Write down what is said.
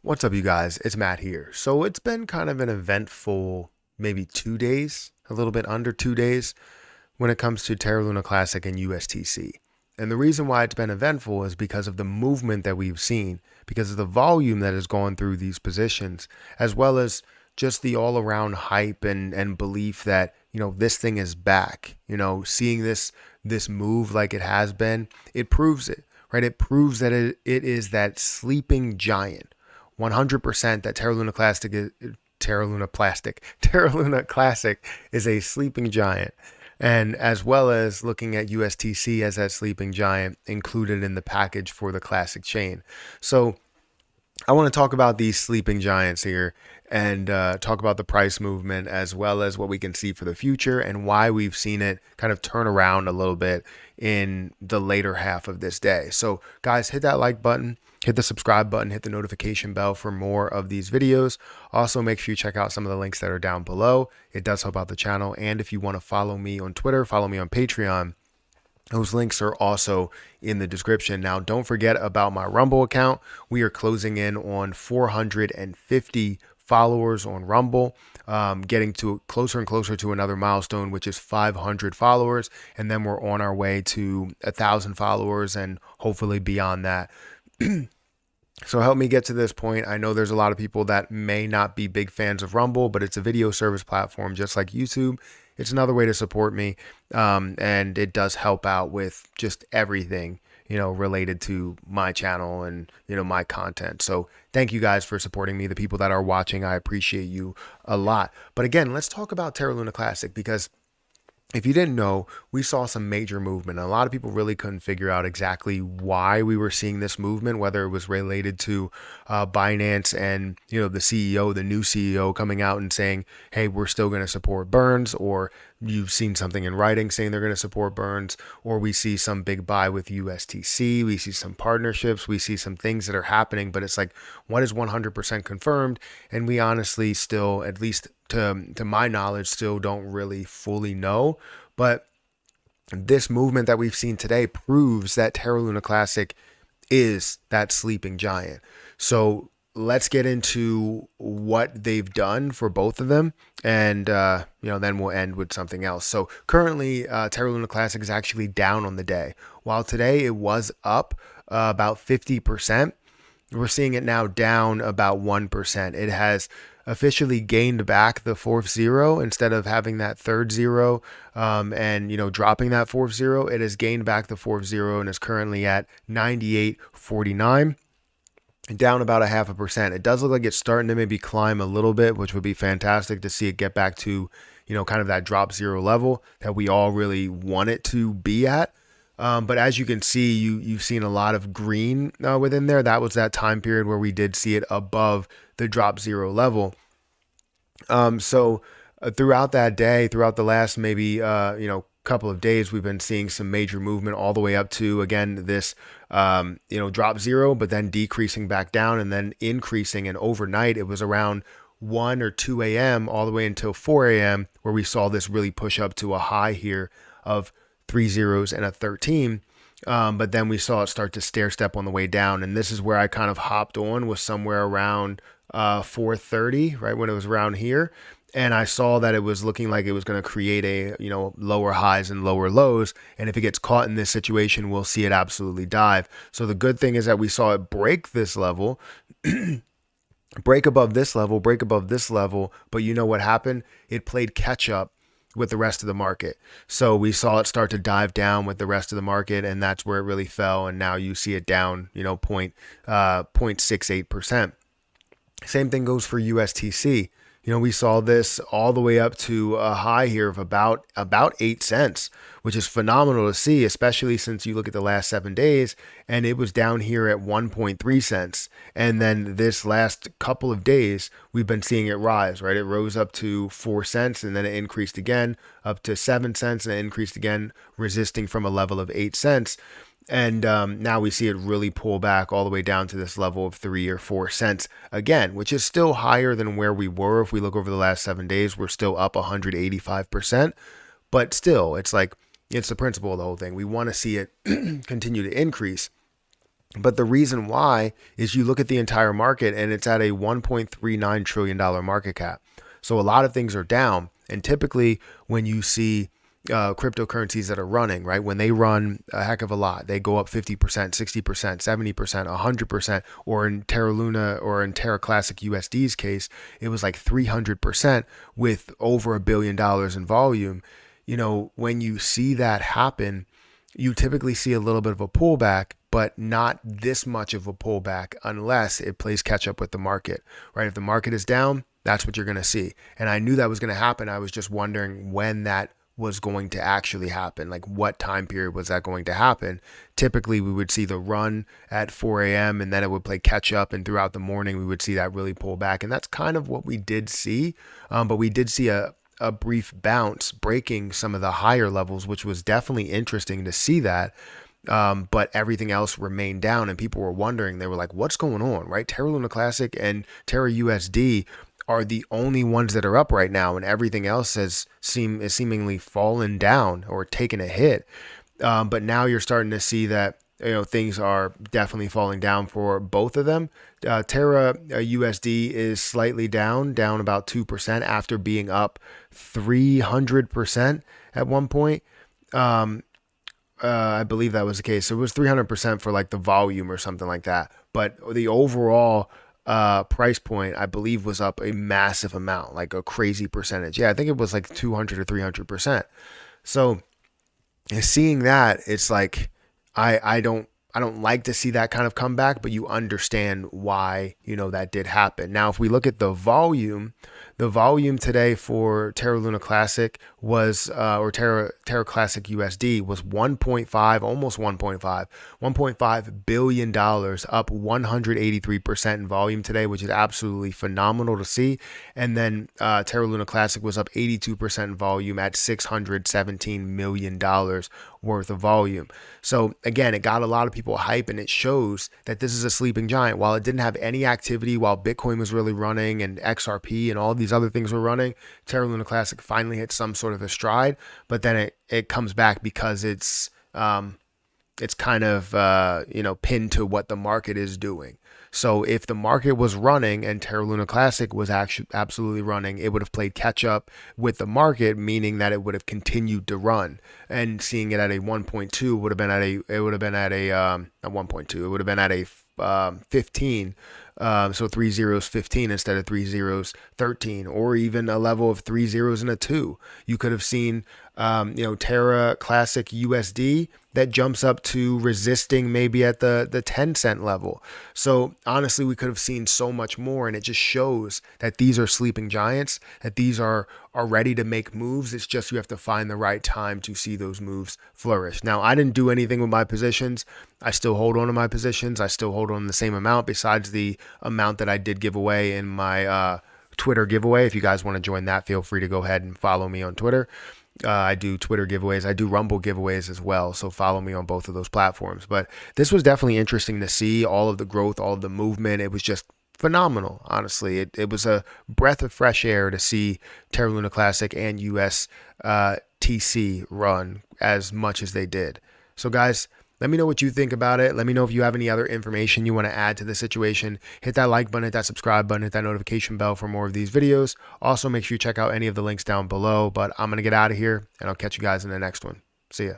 What's up, you guys? It's Matt here. So it's been kind of an eventful, maybe 2 days, a little bit under 2 days when it comes to Terra Luna Classic and USTC. And the reason why it's been eventful is because of the movement that we've seen, because of the volume that has gone through these positions, as well as just the all around hype and belief that, this thing is back. Seeing this move like it has been, it proves it, right? It proves that it is that sleeping giant. 100% that Terra Luna Classic is a sleeping giant, and as well as looking at USTC as that sleeping giant included in the package for the Classic chain. So I want to talk about these sleeping giants here and talk about the price movement as well as what we can see for the future and why we've seen it kind of turn around a little bit in the later half of this day. So guys, hit that like button, hit the subscribe button, hit the notification bell for more of these videos. Also, make sure you check out some of the links that are down below. It does help out the channel. And if you want to follow me on Twitter, follow me on Patreon. Those links are also in the description. Now, don't forget about my Rumble account. We are closing in on 450 followers on Rumble, getting to closer and closer to another milestone, which is 500 followers. And then we're on our way to 1,000 followers and hopefully beyond that. So help me get to this point. I know there's a lot of people that may not be big fans of Rumble, but it's a video service platform just like YouTube. It's another way to support me, and it does help out with just everything, related to my channel and, my content. So thank you guys for supporting me. The people that are watching, I appreciate you a lot. But again, let's talk about Terra Luna Classic, because if you didn't know, we saw some major movement. A lot of people really couldn't figure out exactly why we were seeing this movement, whether it was related to Binance and, the CEO, the new CEO coming out and saying, hey, we're still going to support Burns, or you've seen something in writing saying they're going to support Burns, or we see some big buy with USTC. We see some partnerships. We see some things that are happening, but it's like, what is 100% confirmed? And we honestly still, at least to my knowledge, still don't really fully know. But this movement that we've seen today proves that Terra Luna Classic is that sleeping giant. So let's get into what they've done for both of them, and then we'll end with something else. So currently, Terra Luna Classic is actually down on the day. While today it was up about 50%, we're seeing it now down about 1%. It has officially gained back the fourth zero instead of having that third zero, and dropping that fourth zero. It has gained back the fourth zero and is currently at 98.49. Down about 0.5%. It does look like it's starting to maybe climb a little bit, which would be fantastic to see it get back to, kind of that drop zero level that we all really want it to be at. But as you can see, you've seen a lot of green within there. That was that time period where we did see it above the drop zero level. So throughout that day, throughout the last maybe couple of days, we've been seeing some major movement all the way up to, again, this drop zero, but then decreasing back down and then increasing. And overnight, it was around 1 or 2 a.m. all the way until 4 a.m. where we saw this really push up to a high here of 3 zeros and a 13. But then we saw it start to stair step on the way down. And this is where I kind of hopped on, was somewhere around 4:30, right when it was around here. And I saw that it was looking like it was going to create a, lower highs and lower lows. And if it gets caught in this situation, we'll see it absolutely dive. So the good thing is that we saw it break this level, break above this level, break above this level. But you know what happened? It played catch up with the rest of the market. So we saw it start to dive down with the rest of the market, and that's where it really fell. And now you see it down, 0.68%. Same thing goes for USTC. We saw this all the way up to a high here of about 8 cents, which is phenomenal to see, especially since you look at the last 7 days, and it was down here at 1.3 cents. And then this last couple of days, we've been seeing it rise, right? It rose up to 4 cents, and then it increased again up to 7 cents, and it increased again, resisting from a level of 8 cents. And now we see it really pull back all the way down to this level of 3 or 4 cents again, which is still higher than where we were. If we look over the last 7 days, we're still up 185%. But still, it's the principle of the whole thing. We want to see it continue to increase. But the reason why is you look at the entire market and it's at a $1.39 trillion market cap. So a lot of things are down. And typically when you see cryptocurrencies that are running, right, when they run a heck of a lot, they go up 50%, 60%, 70%, 100%, or in Terra Luna or in Terra Classic USD's case, it was like 300% with over $1 billion in volume. When you see that happen, you typically see a little bit of a pullback, but not this much of a pullback unless it plays catch up with the market, right? If the market is down, that's what you're going to see. And I knew that was going to happen. I was just wondering when that was going to actually happen. Like what time period was that going to happen? Typically, we would see the run at 4 a.m. and then it would play catch up. And throughout the morning, we would see that really pull back. And that's kind of what we did see. But we did see a brief bounce breaking some of the higher levels, which was definitely interesting to see that. But everything else remained down and people were wondering, they were like, what's going on, right? Terra Luna Classic and Terra USD are the only ones that are up right now, and everything else is seemingly fallen down or taken a hit. But now you're starting to see that things are definitely falling down for both of them. Terra USD is slightly down about 2% after being up 300% at one point. I believe that was the case. So it was 300% for like the volume or something like that. But the overall price point, I believe, was up a massive amount, like a crazy percentage. Yeah, I think it was like 200 or 300%. So seeing that, it's like I don't like to see that kind of comeback, but you understand why that did happen. Now, if we look at the volume today for Terra Luna Classic was or Terra Classic USD was 1.5, almost 1.5 billion dollars, up 183% in volume today, which is absolutely phenomenal to see. And then Terra Luna Classic was up 82% in volume at $617 million worth of volume. So again, it got a lot of people hype, and it shows that this is a sleeping giant. While it didn't have any activity while Bitcoin was really running and XRP and all of these other things were running, Terra Luna Classic finally hit some sort of a stride, but then it comes back because it's kind of pinned to what the market is doing. So if the market was running and Terra Luna Classic was actually absolutely running, it would have played catch up with the market, meaning that it would have continued to run. And seeing it at a 1.2 would have been at a 1.2. It would have been at a 15. So 3 zeros 15 instead of 3 zeros 13, or even a level of 3 zeros and a 2. You could have seen Terra Classic USD that jumps up to resisting maybe at the 10-cent level. So honestly, we could have seen so much more, and it just shows that these are sleeping giants, that these are ready to make moves. It's just you have to find the right time to see those moves flourish. Now, I didn't do anything with my positions. I still hold on to my positions. I still hold on the same amount besides the amount that I did give away in my Twitter giveaway. If you guys want to join that, feel free to go ahead and follow me on Twitter. I do Twitter giveaways. I do Rumble giveaways as well. So follow me on both of those platforms. But this was definitely interesting to see all of the growth, all of the movement. It was just phenomenal, honestly. It was a breath of fresh air to see Terra Luna Classic and USTC run as much as they did. So guys, let me know what you think about it. Let me know if you have any other information you want to add to the situation. Hit that like button, hit that subscribe button, hit that notification bell for more of these videos. Also, make sure you check out any of the links down below. But I'm going to get out of here, and I'll catch you guys in the next one. See ya.